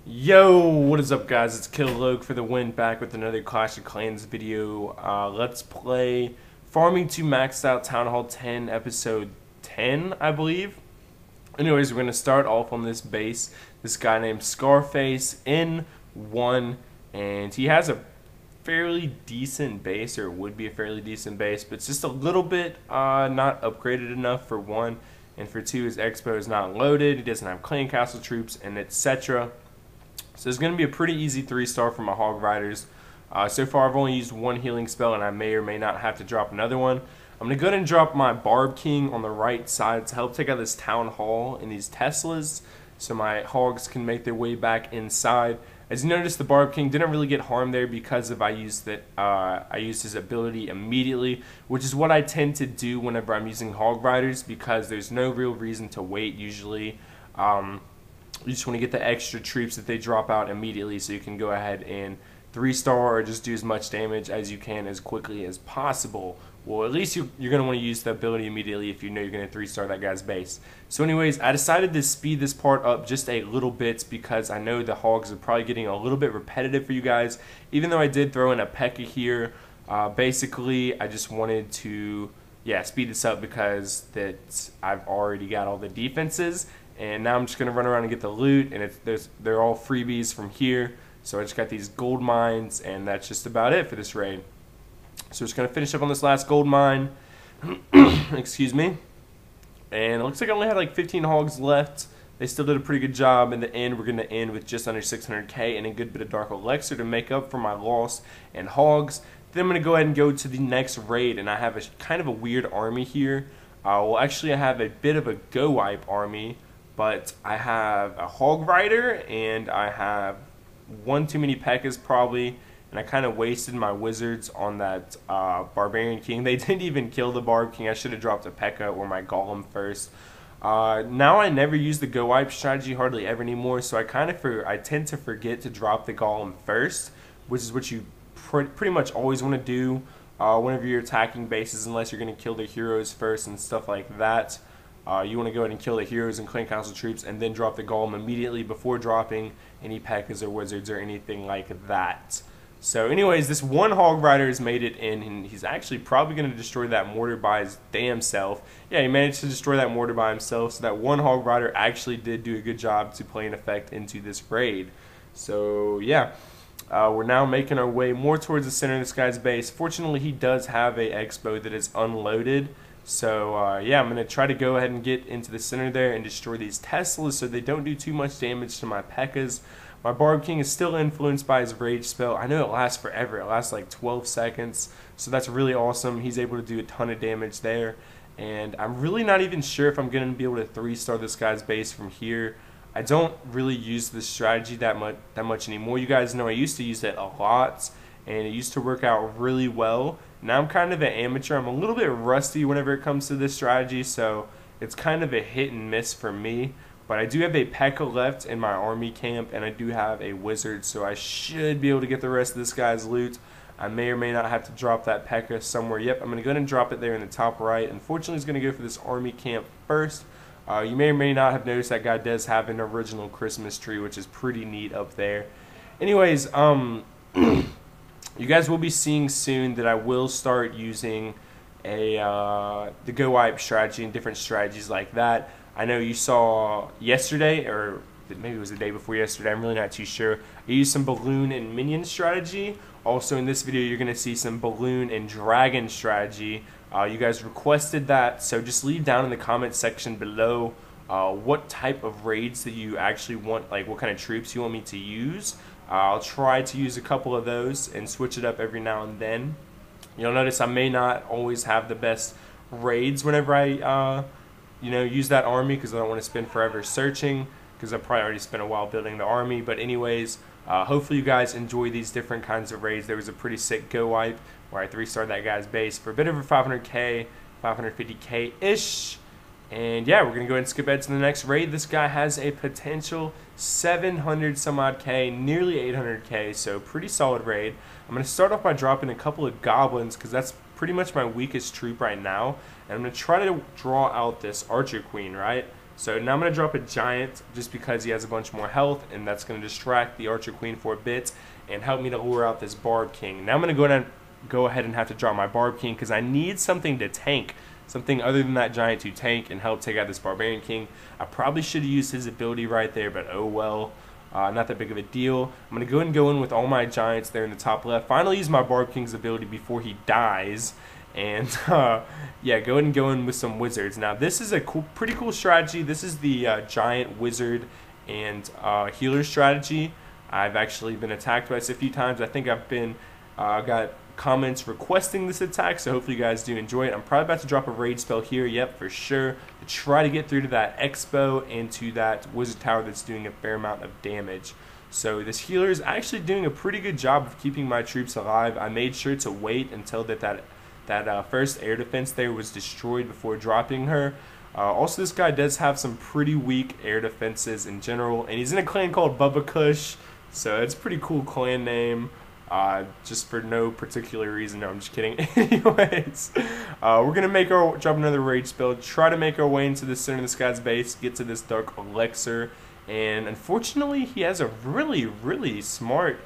Yo, what is up guys? It's Killogue for the win, back with another Clash of Clans video. Let's play Farming to Maxed Out Town Hall 10, episode 10, I believe. Anyways, we're going to start off on this base. This guy named Scarface in 1, and he has a fairly decent base, or would be a fairly decent base, but it's just a little bit not upgraded enough for 1, and for 2, his xbow is not loaded, he doesn't have clan castle troops, and etc. So it's going to be a pretty easy 3-star for my Hog Riders. So far I've only used 1 healing spell, and I may or may not have to drop another one. I'm going to go ahead and drop my Barb King on the right side to help take out this Town Hall and these Teslas, so my Hogs can make their way back inside. As you notice, the Barb King didn't really get harmed there because I used his ability immediately, which is what I tend to do whenever I'm using Hog Riders, because there's no real reason to wait usually. You just want to get the extra troops that they drop out immediately, so you can go ahead and 3-star or just do as much damage as you can as quickly as possible. Well, at least you're going to want to use the ability immediately if you know you're going to 3-star that guy's base. So anyways, I decided to speed this part up just a little bit because I know the Hogs are probably getting a little bit repetitive for you guys. Even though I did throw in a pekka here, basically I just wanted to speed this up because I've already got all the defenses. And now I'm just going to run around and get the loot, and they're all freebies from here. So I just got these gold mines, and that's just about it for this raid. So we're just going to finish up on this last gold mine. Excuse me. And it looks like I only had like 15 hogs left. They still did a pretty good job. In the end, we're going to end with just under 600k and a good bit of dark elixir to make up for my loss and hogs. Then I'm going to go ahead and go to the next raid, and I have a kind of a weird army here. Well, actually, I have a bit of a go wipe army. But I have a Hog Rider, and I have one too many Pekkas probably, and I kind of wasted my wizards on that Barbarian King. They didn't even kill the Barb King. I should have dropped a Pekka or my Golem first. Now I never use the Go Wipe strategy hardly ever anymore, so I tend to forget to drop the Golem first, which is what you pretty much always want to do whenever you're attacking bases, unless you're going to kill the heroes first and stuff like that. You want to go ahead and kill the heroes and clan council troops, and then drop the golem immediately before dropping any Pekkas or wizards or anything like that. So anyways, this one Hog Rider has made it in, and he's actually probably going to destroy that mortar by his damn self. Yeah, he managed to destroy that mortar by himself, so that one Hog Rider actually did do a good job to play an effect into this raid. So yeah, we're now making our way more towards the center of this guy's base. Fortunately, he does have a xbow that is unloaded. So yeah, I'm going to try to go ahead and get into the center there and destroy these Teslas so they don't do too much damage to my Pekkas. My Barb King is still influenced by his rage spell. I know it lasts forever. It lasts like 12 seconds. So that's really awesome. He's able to do a ton of damage there. And I'm really not even sure if I'm going to be able to 3-star this guy's base from here. I don't really use this strategy that much anymore. You guys know I used to use it a lot, and it used to work out really well. Now I'm kind of an amateur. I'm a little bit rusty whenever it comes to this strategy, so it's kind of a hit and miss for me. But I do have a Pekka left in my army camp, and I do have a wizard, so I should be able to get the rest of this guy's loot. I may or may not have to drop that Pekka somewhere. Yep, I'm going to go ahead and drop it there in the top right. Unfortunately, he's going to go for this army camp first. You may or may not have noticed that guy does have an original Christmas tree, which is pretty neat up there. Anyways, you guys will be seeing soon that I will start using the Go Wipe strategy and different strategies like that. I know you saw yesterday, or maybe it was the day before yesterday, I'm really not too sure. I used some balloon and minion strategy. Also in this video, you're going to see some balloon and dragon strategy. You guys requested that, so just leave down in the comment section below what type of raids that you actually want, like what kind of troops you want me to use. I'll try to use a couple of those and switch it up every now and then. You'll notice I may not always have the best raids whenever I use that army, because I don't want to spend forever searching, because I've probably already spent a while building the army. But anyways, hopefully you guys enjoy these different kinds of raids. There was a pretty sick go wipe where I 3-starred that guy's base for a bit over 500k, 550k-ish. And yeah, we're going to go ahead and skip ahead to the next raid. This guy has a potential 700 some odd k, nearly 800k, so pretty solid raid. I'm going to start off by dropping a couple of goblins, because that's pretty much my weakest troop right now. And I'm going to try to draw out this archer queen, right? So now I'm going to drop a giant just because he has a bunch more health, and that's going to distract the archer queen for a bit and help me to lure out this barb king. Now I'm going to go ahead and have to drop my barb king because I need something to tank. Something other than that giant to tank and help take out this barbarian king. I probably should have used his ability right there, but oh well. Not that big of a deal. I'm going to go ahead and go in with all my giants there in the top left. Finally use my barb king's ability before he dies. And yeah, go ahead and go in with some wizards. Now this is a pretty cool strategy. This is the giant wizard and healer strategy. I've actually been attacked by this a few times. I think I've been got comments requesting this attack, so hopefully you guys do enjoy it. I'm probably about to drop a rage spell here, yep, for sure, to try to get through to that xbow and to that wizard tower that's doing a fair amount of damage. So this healer is actually doing a pretty good job of keeping my troops alive. I made sure to wait until that first air defense there was destroyed before dropping her. Also, this guy does have some pretty weak air defenses in general, and he's in a clan called Bubba Kush, so it's a pretty cool clan name. Just for no particular reason. No, I'm just kidding. Anyways, we're gonna drop another rage spell, try to make our way into the center of this guy's base, get to this dark elixir, and unfortunately he has a really smart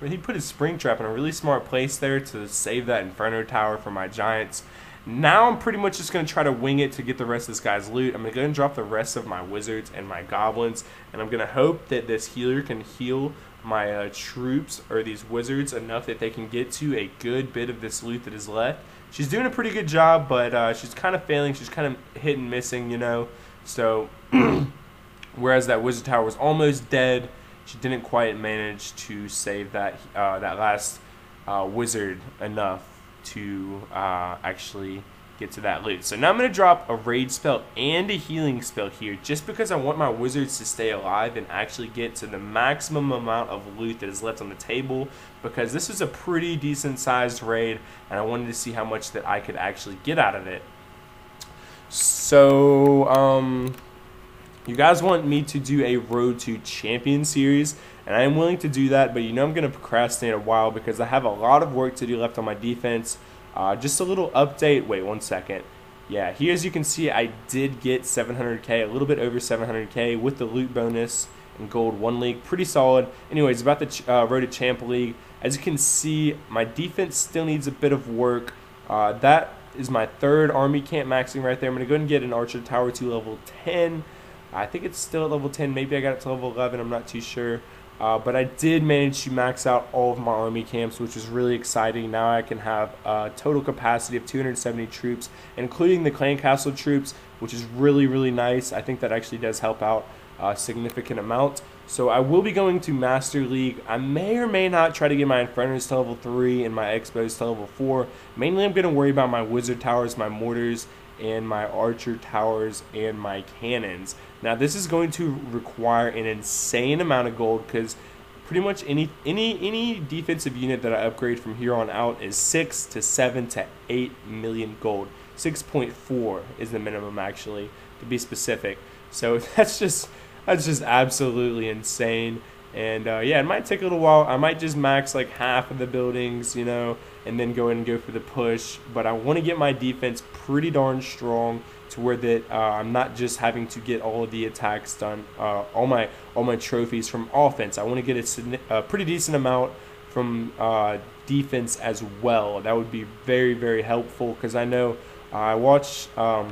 he put his spring trap in a really smart place there to save that inferno tower for my giants. Now I'm pretty much just going to try to wing it to get the rest of this guy's loot. I'm going to go and drop the rest of my wizards and my goblins, and I'm going to hope that this healer can heal my troops or these wizards enough that they can get to a good bit of this loot that is left. She's doing a pretty good job, but she's kind of failing. She's kind of hit and missing, you know. So whereas that wizard tower was almost dead, she didn't quite manage to save that that last wizard enough to actually get to that loot. So now I'm going to drop a rage spell and a healing spell here just because I want my wizards to stay alive and actually get to the maximum amount of loot that is left on the table, because this is a pretty decent sized raid and I wanted to see how much that I could actually get out of it. So you guys want me to do a Road to Champion series, and I am willing to do that, but you know I'm going to procrastinate a while because I have a lot of work to do left on my defense. Just a little update. Wait 1 second. Yeah, here as you can see, I did get 700k, a little bit over 700k with the loot bonus and gold 1 league. Pretty solid. Anyways, about the Road to Champ League, as you can see, my defense still needs a bit of work. That is my 3rd army camp maxing right there. I'm going to go ahead and get an archer tower to level 10. I think it's still at level 10. Maybe I got it to level 11. I'm not too sure. But I did manage to max out all of my army camps, which is really exciting. Now I can have a total capacity of 270 troops, including the clan castle troops, which is really nice. I think that actually does help out a significant amount. So I will be going to Master League. I may or may not try to get my Infernos to level 3 and my Xbows to level 4. Mainly I'm going to worry about my wizard towers, my mortars, and my archer towers and my cannons. Now this is going to require an insane amount of gold because pretty much any defensive unit that I upgrade from here on out is 6 to 7 to 8 million gold. 6.4 is the minimum, actually, to be specific. So that's just absolutely insane. And yeah, it might take a little while. I might just max like half of the buildings, you know, and then go in and go for the push. But I want to get my defense pretty darn strong to where that I'm not just having to get all of the attacks done, all my trophies from offense. I want to get a pretty decent amount from defense as well. That would be very helpful because I know I watch a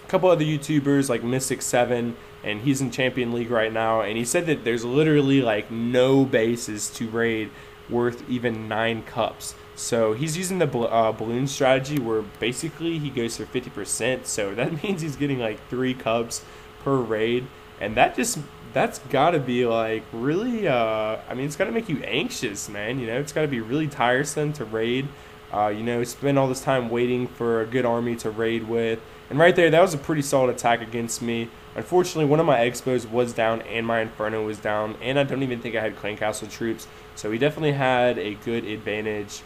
couple other YouTubers like Mystic7, and he's in Champion League right now, and he said that there's literally like no bases to raid worth even 9 cups. So he's using the balloon strategy where basically he goes for 50%, so that means he's getting like 3 cups per raid, and that's gotta be like really I mean, it's gotta make you anxious, man. You know, it's gotta be really tiresome to raid, you know, spend all this time waiting for a good army to raid with. And right there, that was a pretty solid attack against me. Unfortunately, one of my Xbows was down and my Inferno was down, and I don't even think I had Clan Castle troops, so he definitely had a good advantage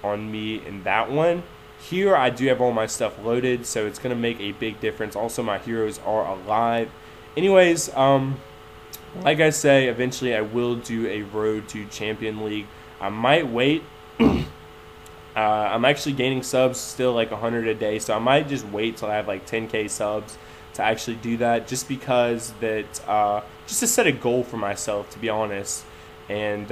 on me in that one. Here, I do have all my stuff loaded, so it's going to make a big difference. Also, my heroes are alive. Anyways, like I say, eventually I will do a Road to Champion League. I might wait. I'm actually gaining subs still like 100 a day, so I might just wait till I have like 10k subs to actually do that, just because that just to set a goal for myself, to be honest, and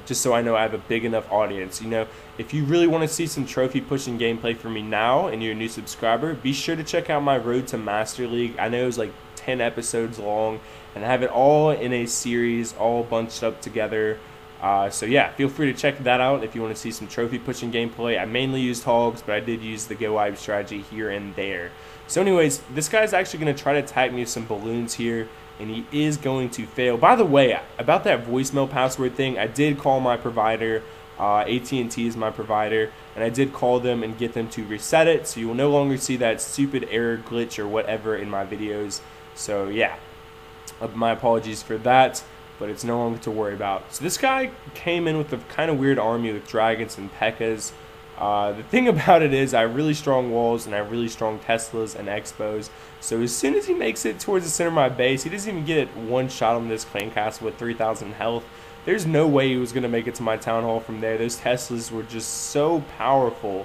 just so I know I have a big enough audience. You know, if you really want to see some trophy pushing gameplay from me now and you're a new subscriber, be sure to check out my Road to Master League. I know it was like 10 episodes long, and I have it all in a series, all bunched up together. So yeah, feel free to check that out if you want to see some trophy pushing gameplay. I mainly used hogs, but I did use the go wipe strategy here and there. So anyways, this guy's actually going to try to attack me with some balloons here, and he is going to fail. By the way, about that voicemail password thing, I did call my provider. AT&T is my provider, and I did call them and get them to reset it, so you will no longer see that stupid error, glitch, or whatever in my videos. So yeah, my apologies for that, but it's no longer to worry about. So this guy came in with a kind of weird army with dragons and pekkas. The thing about it is I have really strong walls and I have really strong Teslas and xbows. So as soon as he makes it towards the center of my base, he doesn't even get one shot on this clan castle with 3,000 health. There's no way he was going to make it to my town hall from there. Those Teslas were just so powerful,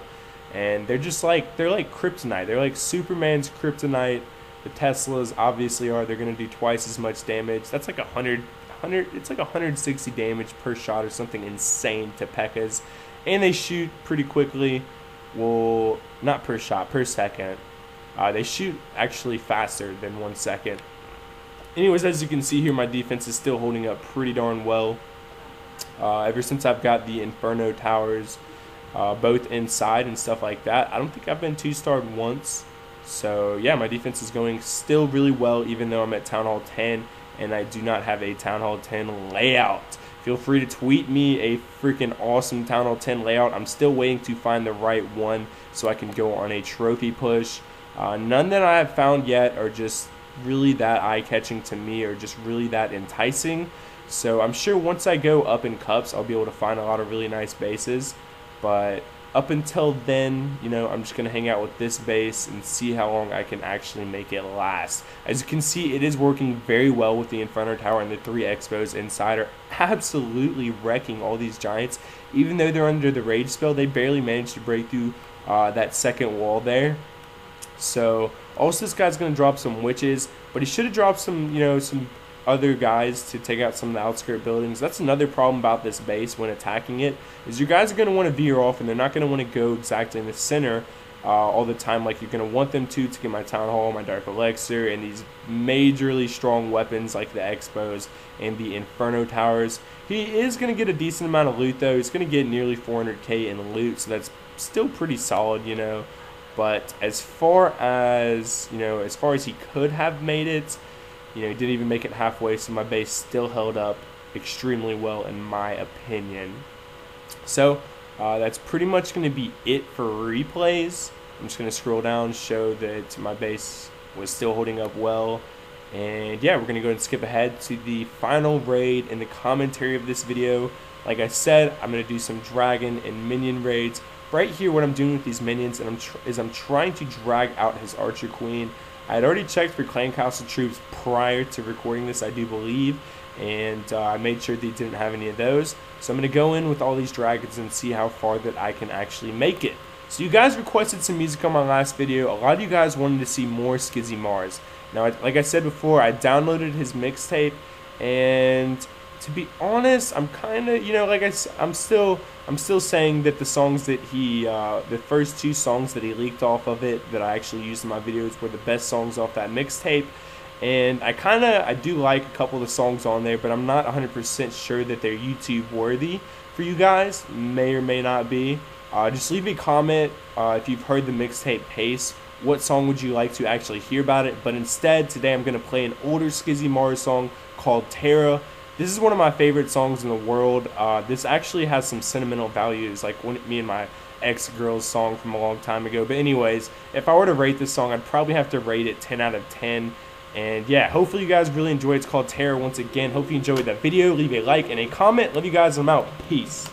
and they're like kryptonite. They're like Superman's kryptonite. The Teslas obviously are. They're going to do twice as much damage. That's like 100. It's like 160 damage per shot or something insane to pekkas. And they shoot pretty quickly. Well, not per shot, per second. They shoot actually faster than 1 second. Anyways, as you can see here, my defense is still holding up pretty darn well. Ever since I've got the inferno towers, both inside and stuff like that, I don't think I've been 2-starred once. So yeah, my defense is going still really well, even though I'm at Town Hall 10 and I do not have a Town Hall 10 layout. Feel free to tweet me a freaking awesome Town Hall 10 layout. I'm still waiting to find the right one so I can go on a trophy push. None that I have found yet are just really that eye-catching to me, or just really that enticing. So I'm sure once I go up in cups, I'll be able to find a lot of really nice bases. But up until then, you know, I'm just going to hang out with this base and see how long I can actually make it last. As you can see, it is working very well with the Inferno Tower, and the 3 xbows inside are absolutely wrecking all these giants. Even though they're under the rage spell, they barely managed to break through that second wall there. So also this guy's going to drop some witches, but he should have dropped some, you know, some other guys to take out some of the outskirt buildings. That's another problem about this base when attacking it, is you guys are going to want to veer off, and they're not going to want to go exactly in the center all the time like you're going to want them to get my town hall, my dark elixir, and these majorly strong weapons like the xbows and the inferno towers. He is going to get a decent amount of loot though. He's going to get nearly 400k in loot, so that's still pretty solid, you know. But as far as, you know, as far as he could have made it, you know, he didn't even make it halfway, so my base still held up extremely well in my opinion. So that's pretty much going to be it for replays. I'm just going to scroll down, show that my base was still holding up well. And yeah, we're going to go and skip ahead to the final raid in the commentary of this video. Like I said, I'm going to do some dragon and minion raids. Right here, what I'm doing with these minions is I'm trying to drag out his archer queen. I had already checked for clan castle troops prior to recording this, I do believe, and I made sure they didn't have any of those. So I'm going to go in with all these dragons and see how far that I can actually make it. So you guys requested some music on my last video. A lot of you guys wanted to see more Skizzy Mars. Now, like I said before, I downloaded his mixtape, and to be honest, I'm kind of, you know, like I'm still saying that the songs that he, the first 2 songs that he leaked off of it that I actually used in my videos were the best songs off that mixtape. And I do like a couple of the songs on there, but I'm not 100% sure that they're YouTube worthy for you guys. May or may not be. Just leave me a comment if you've heard the mixtape Pace. What song would you like to actually hear about it? But instead, today I'm going to play an older Skizzy Mars song called Terra. This is one of my favorite songs in the world. This actually has some sentimental values, like me and my ex-girl's song from a long time ago. But anyways, if I were to rate this song, I'd probably have to rate it 10 out of 10. And yeah, hopefully you guys really enjoy it. It's called Terror once again. Hope you enjoyed that video. Leave a like and a comment. Love you guys. I'm out. Peace.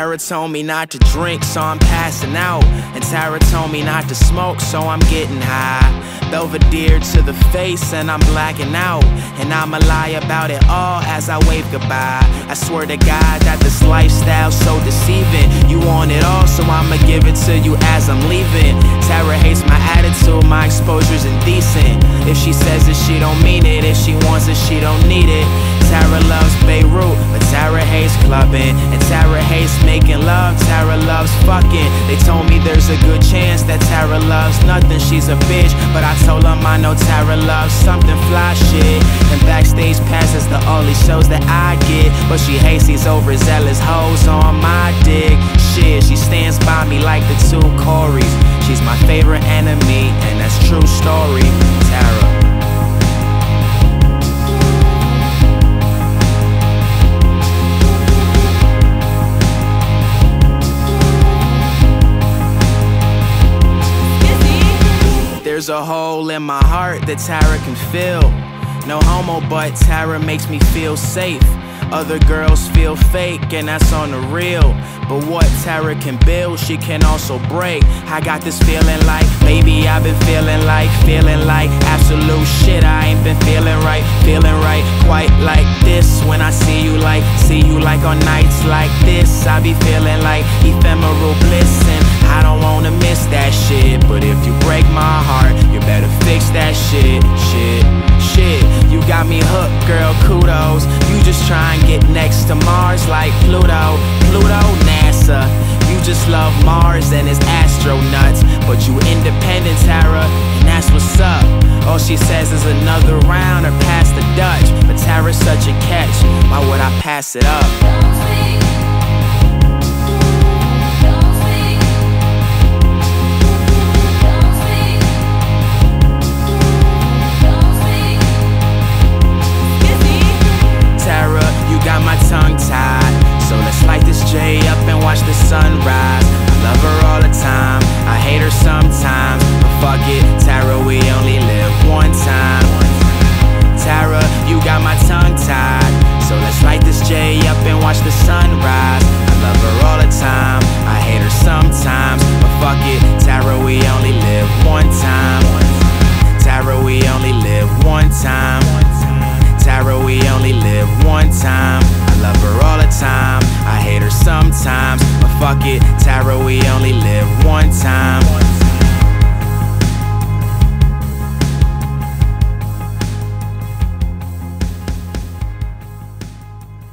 Tara told me not to drink, so I'm passing out. And Tara told me not to smoke, so I'm getting high. Belvedere to the face and I'm blacking out. And I'ma lie about it all as I wave goodbye. I swear to God that this lifestyle's so deceiving. You want it all, so I'ma give it to you as I'm leaving. Tara hates my attitude, my exposure's indecent. If she says it, she don't mean it. If she wants it, she don't need it. Tara loves Beirut, but Tara hates clubbing. And Tara hates making love, Tara loves fucking. They told me there's a good chance that Tara loves nothing. She's a bitch, but I told them I know Tara loves something fly shit. And backstage passes the only shows that I get. But she hates these overzealous hoes on my dick. Shit, she stands by me like the two Corys. She's my favorite enemy, and that's true story. Tara. There's a hole in my heart that Tara can fill. No homo, but Tara makes me feel safe. Other girls feel fake, and that's on the real. But what Tara can build, she can also break. I got this feeling like maybe I've been feeling like absolute shit. I ain't been feeling right quite like this. When I see you like on nights like this, I be feeling like ephemeral bliss. And I don't wanna miss that shit, but if you break my heart, you better fix that shit. You got me hooked, girl, kudos. You just try and get next to Mars like Pluto, NASA. You just love Mars and his astronauts, but you independent, Tara, and that's what's up. All she says is another round or pass the Dutch, but Tara's such a catch, why would I pass it up? Got my tongue tied, so let's light this J up and watch the sunrise. I love her all the time, I hate her sometimes, but fuck it, Tara, we only live one time. Tara, you got my tongue tied, so let's light this J up and watch the sunrise. I love her all the time, I hate her sometimes, but fuck it, Tara, we only live one time. Tara, we only live one time. Tara, we only live one time.